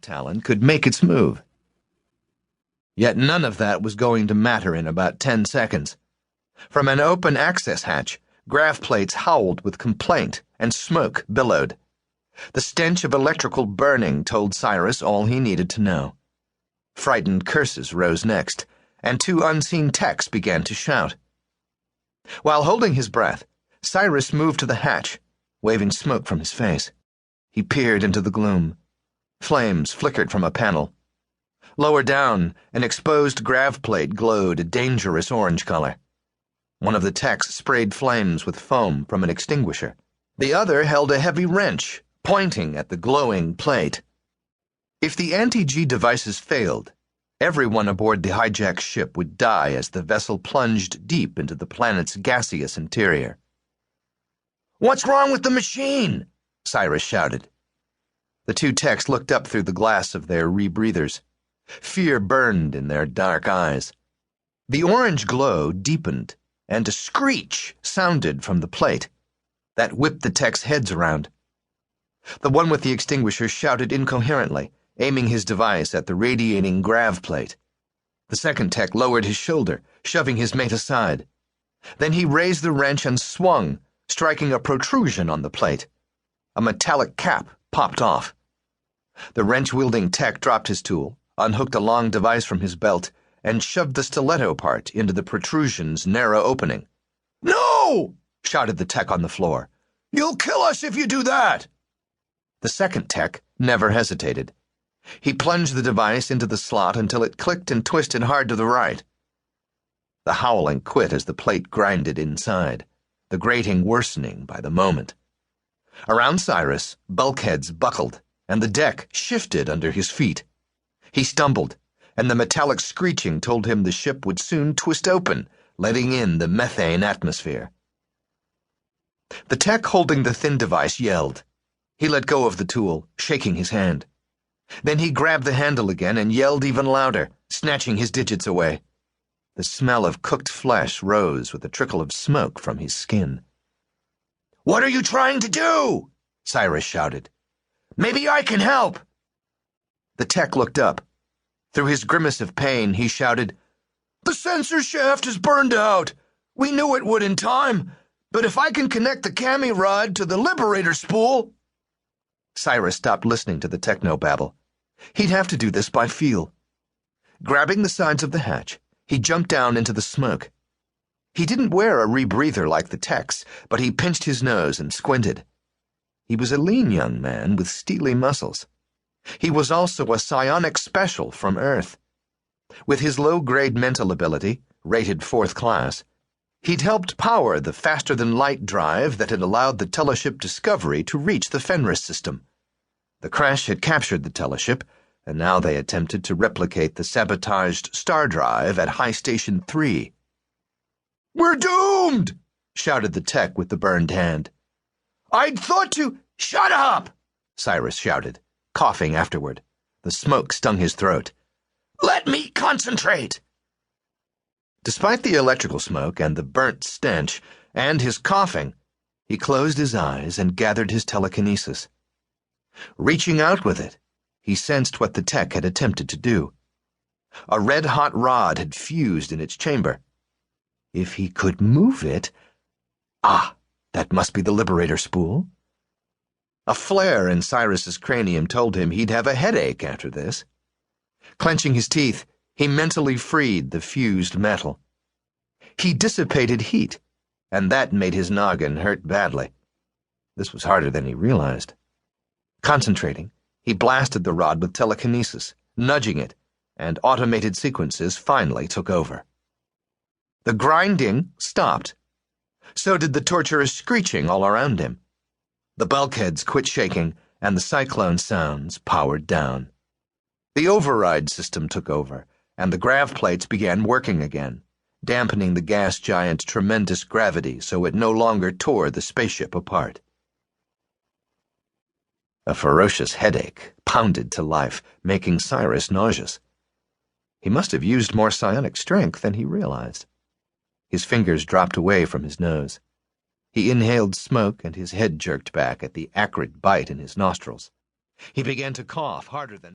talon could make its move. Yet none of that was going to matter in about 10 seconds. From an open access hatch, grav plates howled with complaint and smoke billowed. The stench of electrical burning told Cyrus all he needed to know. Frightened curses rose next, and 2 unseen techs began to shout. While holding his breath, Cyrus moved to the hatch, waving smoke from his face. He peered into the gloom. Flames flickered from a panel. Lower down, an exposed grav plate glowed a dangerous orange color. One of the techs sprayed flames with foam from an extinguisher. The other held a heavy wrench, pointing at the glowing plate. If the anti-G devices failed, everyone aboard the hijacked ship would die as the vessel plunged deep into the planet's gaseous interior. "What's wrong with the machine?" Cyrus shouted. The 2 techs looked up through the glass of their rebreathers. Fear burned in their dark eyes. The orange glow deepened, and a screech sounded from the plate. That whipped the techs' heads around. The one with the extinguisher shouted incoherently, aiming his device at the radiating grav plate. The second tech lowered his shoulder, shoving his mate aside. Then he raised the wrench and swung, striking a protrusion on the plate. A metallic cap popped off. The wrench-wielding tech dropped his tool, unhooked a long device from his belt, and shoved the stiletto part into the protrusion's narrow opening. "No!" shouted the tech on the floor. "You'll kill us if you do that!" The second tech never hesitated. He plunged the device into the slot until it clicked and twisted hard to the right. The howling quit as the plate grinded inside, the grating worsening by the moment. Around Cyrus, bulkheads buckled, and the deck shifted under his feet. He stumbled, and the metallic screeching told him the ship would soon twist open, letting in the methane atmosphere. The tech holding the thin device yelled. He let go of the tool, shaking his hand. Then he grabbed the handle again and yelled even louder, snatching his digits away. The smell of cooked flesh rose with a trickle of smoke from his skin. "What are you trying to do?" Cyrus shouted. "Maybe I can help." The tech looked up. Through his grimace of pain, he shouted, "The sensor shaft is burned out. We knew it would in time, but if I can connect the cami rod to the liberator spool—" Cyrus stopped listening to the technobabble. He'd have to do this by feel. Grabbing the sides of the hatch, he jumped down into the smoke. He didn't wear a rebreather like the techs, but he pinched his nose and squinted. He was a lean young man with steely muscles. He was also a psionic special from Earth. With his low-grade mental ability, rated 4th class, he'd helped power the faster-than-light drive that had allowed the teleship Discovery to reach the Fenris system. The Kresh had captured the teleship, and now they attempted to replicate the sabotaged star drive at High Station 3. "We're doomed!" shouted the tech with the burned hand. "I'd thought to—" "Shut up!" Cyrus shouted, coughing afterward. The smoke stung his throat. "Let me concentrate!" Despite the electrical smoke and the burnt stench, and his coughing, he closed his eyes and gathered his telekinesis. Reaching out with it, he sensed what the tech had attempted to do. A red-hot rod had fused in its chamber. If he could move it— that must be the liberator spool. A flare in Cyrus's cranium told him he'd have a headache after this. Clenching his teeth, he mentally freed the fused metal. He dissipated heat, and that made his noggin hurt badly. This was harder than he realized. Concentrating, he blasted the rod with telekinesis, nudging it, and automated sequences finally took over. The grinding stopped. So did the torturous screeching all around him. The bulkheads quit shaking, and the cyclone sounds powered down. The override system took over, and the grav plates began working again, dampening the gas giant's tremendous gravity so it no longer tore the spaceship apart. A ferocious headache pounded to life, making Cyrus nauseous. He must have used more psionic strength than he realized. His fingers dropped away from his nose. He inhaled smoke, and his head jerked back at the acrid bite in his nostrils. He began to cough harder than